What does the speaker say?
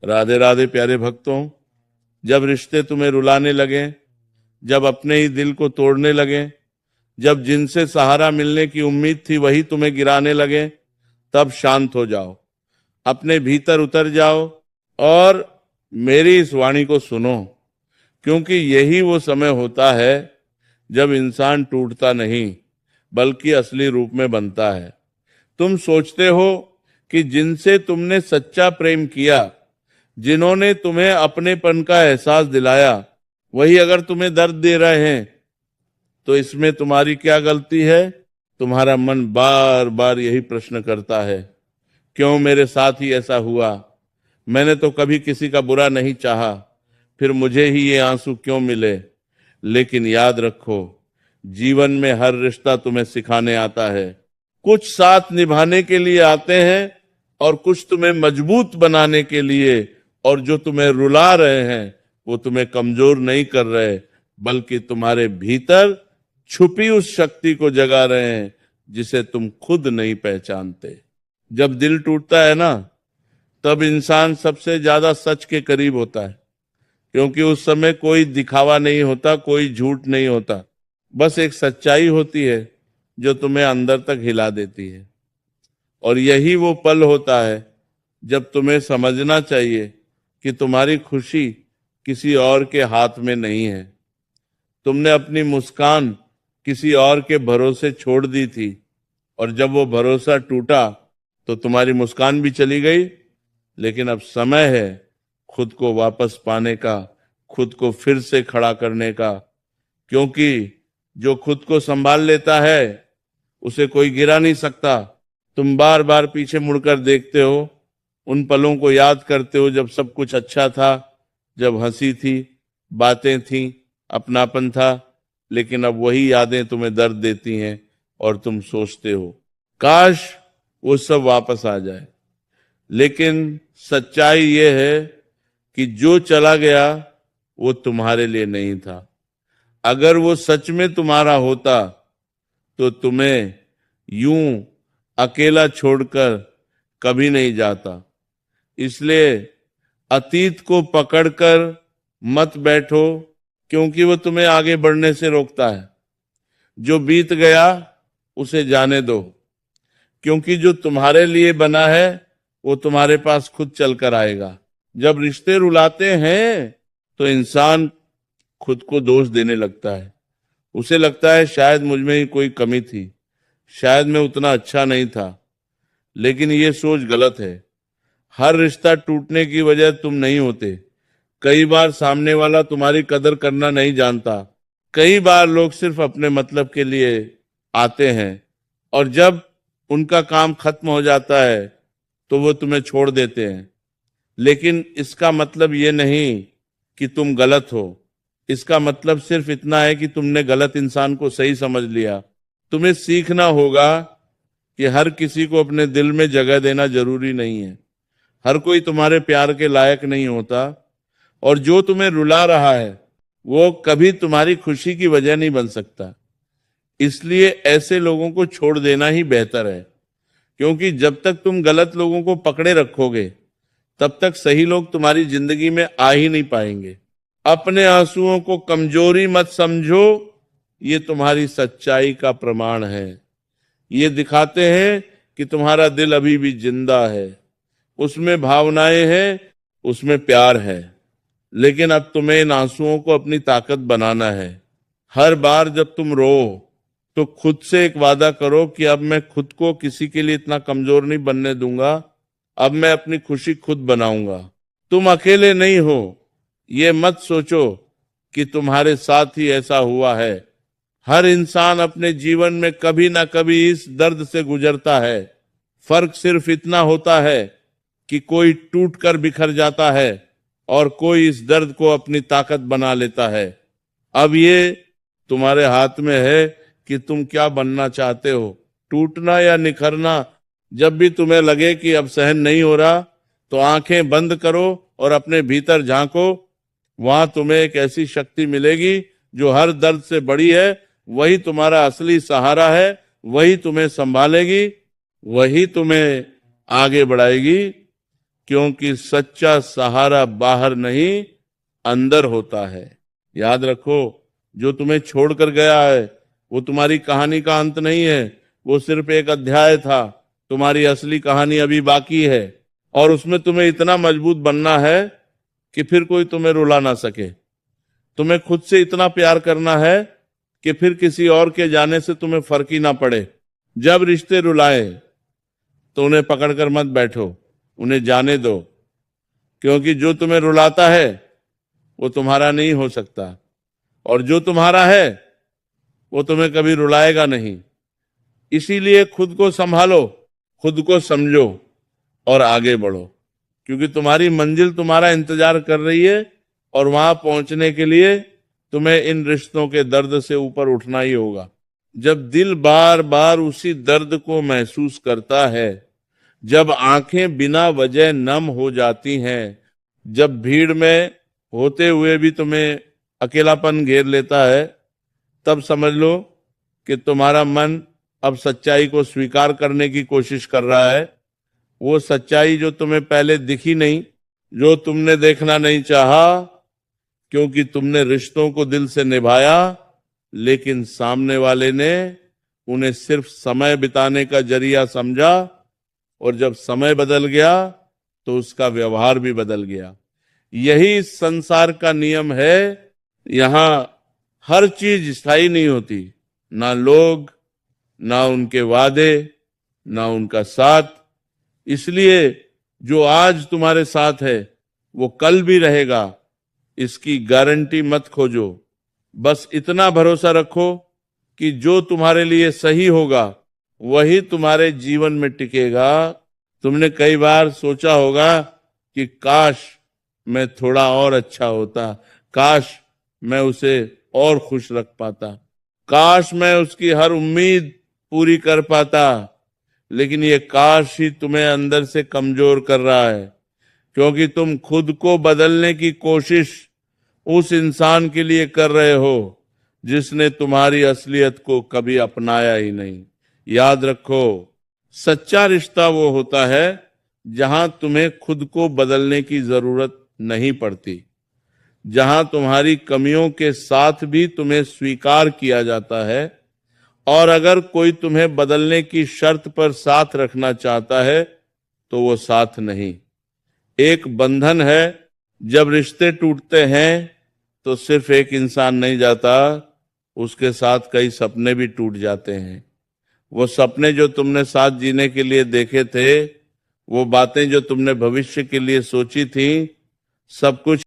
राधे राधे प्यारे भक्तों। जब रिश्ते तुम्हें रुलाने लगे, जब अपने ही दिल को तोड़ने लगे, जब जिनसे सहारा मिलने की उम्मीद थी वही तुम्हें गिराने लगे, तब शांत हो जाओ, अपने भीतर उतर जाओ और मेरी इस वाणी को सुनो। क्योंकि यही वो समय होता है जब इंसान टूटता नहीं बल्कि असली रूप में बनता है। तुम सोचते हो कि जिनसे तुमने सच्चा प्रेम किया, जिन्होंने तुम्हें अपनेपन का एहसास दिलाया, वही अगर तुम्हें दर्द दे रहे हैं तो इसमें तुम्हारी क्या गलती है? तुम्हारा मन बार बार यही प्रश्न करता है, क्यों मेरे साथ ही ऐसा हुआ? मैंने तो कभी किसी का बुरा नहीं चाहा, फिर मुझे ही ये आंसू क्यों मिले? लेकिन याद रखो, जीवन में हर रिश्ता तुम्हें सिखाने आता है। कुछ साथ निभाने के लिए आते हैं और कुछ तुम्हें मजबूत बनाने के लिए। और जो तुम्हें रुला रहे हैं वो तुम्हें कमजोर नहीं कर रहे, बल्कि तुम्हारे भीतर छुपी उस शक्ति को जगा रहे हैं जिसे तुम खुद नहीं पहचानते। जब दिल टूटता है ना, तब इंसान सबसे ज्यादा सच के करीब होता है, क्योंकि उस समय कोई दिखावा नहीं होता, कोई झूठ नहीं होता, बस एक सच्चाई होती है जो तुम्हें अंदर तक हिला देती है। और यही वो पल होता है जब तुम्हें समझना चाहिए कि तुम्हारी खुशी किसी और के हाथ में नहीं है। तुमने अपनी मुस्कान किसी और के भरोसे छोड़ दी थी, और जब वो भरोसा टूटा तो तुम्हारी मुस्कान भी चली गई। लेकिन अब समय है खुद को वापस पाने का, खुद को फिर से खड़ा करने का, क्योंकि जो खुद को संभाल लेता है उसे कोई गिरा नहीं सकता। तुम बार बार पीछे मुड़कर देखते हो, उन पलों को याद करते हो जब सब कुछ अच्छा था, जब हंसी थी, बातें थी, अपनापन था। लेकिन अब वही यादें तुम्हें दर्द देती हैं और तुम सोचते हो काश वो सब वापस आ जाए। लेकिन सच्चाई ये है कि जो चला गया वो तुम्हारे लिए नहीं था। अगर वो सच में तुम्हारा होता तो तुम्हें यूं अकेला छोड़कर कभी नहीं जाता। इसलिए अतीत को पकड़कर मत बैठो, क्योंकि वो तुम्हें आगे बढ़ने से रोकता है। जो बीत गया उसे जाने दो, क्योंकि जो तुम्हारे लिए बना है वो तुम्हारे पास खुद चलकर आएगा। जब रिश्ते रुलाते हैं तो इंसान खुद को दोष देने लगता है। उसे लगता है शायद मुझ में ही कोई कमी थी, शायद मैं उतना अच्छा नहीं था। लेकिन ये सोच गलत है। हर रिश्ता टूटने की वजह तुम नहीं होते। कई बार सामने वाला तुम्हारी कदर करना नहीं जानता। कई बार लोग सिर्फ अपने मतलब के लिए आते हैं, और जब उनका काम खत्म हो जाता है तो वो तुम्हें छोड़ देते हैं। लेकिन इसका मतलब ये नहीं कि तुम गलत हो। इसका मतलब सिर्फ इतना है कि तुमने गलत इंसान को सही समझ लिया। तुम्हें सीखना होगा कि हर किसी को अपने दिल में जगह देना जरूरी नहीं है। हर कोई तुम्हारे प्यार के लायक नहीं होता, और जो तुम्हें रुला रहा है वो कभी तुम्हारी खुशी की वजह नहीं बन सकता। इसलिए ऐसे लोगों को छोड़ देना ही बेहतर है, क्योंकि जब तक तुम गलत लोगों को पकड़े रखोगे तब तक सही लोग तुम्हारी जिंदगी में आ ही नहीं पाएंगे। अपने आंसुओं को कमजोरी मत समझो, ये तुम्हारी सच्चाई का प्रमाण है। ये दिखाते हैं कि तुम्हारा दिल अभी भी जिंदा है, उसमें भावनाएं हैं, उसमें प्यार है। लेकिन अब तुम्हें इन आंसुओं को अपनी ताकत बनाना है। हर बार जब तुम रो तो खुद से एक वादा करो कि अब मैं खुद को किसी के लिए इतना कमजोर नहीं बनने दूंगा। अब मैं अपनी खुशी खुद बनाऊंगा। तुम अकेले नहीं हो। ये मत सोचो कि तुम्हारे साथ ही ऐसा हुआ है। हर इंसान अपने जीवन में कभी ना कभी इस दर्द से गुजरता है। फर्क सिर्फ इतना होता है कि कोई टूट कर बिखर जाता है और कोई इस दर्द को अपनी ताकत बना लेता है। अब ये तुम्हारे हाथ में है कि तुम क्या बनना चाहते हो, टूटना या निखरना। जब भी तुम्हें लगे कि अब सहन नहीं हो रहा तो आंखें बंद करो और अपने भीतर झांको। वहां तुम्हें एक ऐसी शक्ति मिलेगी जो हर दर्द से बड़ी है। वही तुम्हारा असली सहारा है, वही तुम्हें संभालेगी, वही तुम्हें आगे बढ़ाएगी। क्योंकि सच्चा सहारा बाहर नहीं अंदर होता है। याद रखो, जो तुम्हें छोड़कर गया है वो तुम्हारी कहानी का अंत नहीं है, वो सिर्फ एक अध्याय था। तुम्हारी असली कहानी अभी बाकी है, और उसमें तुम्हें इतना मजबूत बनना है कि फिर कोई तुम्हें रुला ना सके। तुम्हें खुद से इतना प्यार करना है कि फिर किसी और के जाने से तुम्हें फर्क ही ना पड़े। जब रिश्ते रुलाए तो उन्हें पकड़कर मत बैठो, उन्हें जाने दो, क्योंकि जो तुम्हें रुलाता है वो तुम्हारा नहीं हो सकता, और जो तुम्हारा है वो तुम्हें कभी रुलाएगा नहीं। इसीलिए खुद को संभालो, खुद को समझो और आगे बढ़ो, क्योंकि तुम्हारी मंजिल तुम्हारा इंतजार कर रही है, और वहां पहुंचने के लिए तुम्हें इन रिश्तों के दर्द से ऊपर उठना ही होगा। जब दिल बार बार उसी दर्द को महसूस करता है, जब आंखें बिना वजह नम हो जाती हैं, जब भीड़ में होते हुए भी तुम्हें अकेलापन घेर लेता है, तब समझ लो कि तुम्हारा मन अब सच्चाई को स्वीकार करने की कोशिश कर रहा है। वो सच्चाई जो तुम्हें पहले दिखी नहीं, जो तुमने देखना नहीं चाहा, क्योंकि तुमने रिश्तों को दिल से निभाया, लेकिन सामने वाले ने उन्हें सिर्फ समय बिताने का जरिया समझा, और जब समय बदल गया तो उसका व्यवहार भी बदल गया। यही इस संसार का नियम है। यहां हर चीज स्थायी नहीं होती, ना लोग, ना उनके वादे, ना उनका साथ। इसलिए जो आज तुम्हारे साथ है वो कल भी रहेगा, इसकी गारंटी मत खोजो। बस इतना भरोसा रखो कि जो तुम्हारे लिए सही होगा वही तुम्हारे जीवन में टिकेगा। तुमने कई बार सोचा होगा कि काश मैं थोड़ा और अच्छा होता, काश मैं उसे और खुश रख पाता, काश मैं उसकी हर उम्मीद पूरी कर पाता। लेकिन ये काश ही तुम्हें अंदर से कमजोर कर रहा है, क्योंकि तुम खुद को बदलने की कोशिश उस इंसान के लिए कर रहे हो जिसने तुम्हारी असलियत को कभी अपनाया ही नहीं। याद रखो, सच्चा रिश्ता वो होता है जहां तुम्हें खुद को बदलने की जरूरत नहीं पड़ती, जहां तुम्हारी कमियों के साथ भी तुम्हें स्वीकार किया जाता है, और अगर कोई तुम्हें बदलने की शर्त पर साथ रखना चाहता है तो वो साथ नहीं, एक बंधन है। जब रिश्ते टूटते हैं तो सिर्फ एक इंसान नहीं जाता, उसके साथ कई सपने भी टूट जाते हैं। वो सपने जो तुमने साथ जीने के लिए देखे थे, वो बातें जो तुमने भविष्य के लिए सोची थी, सब कुछ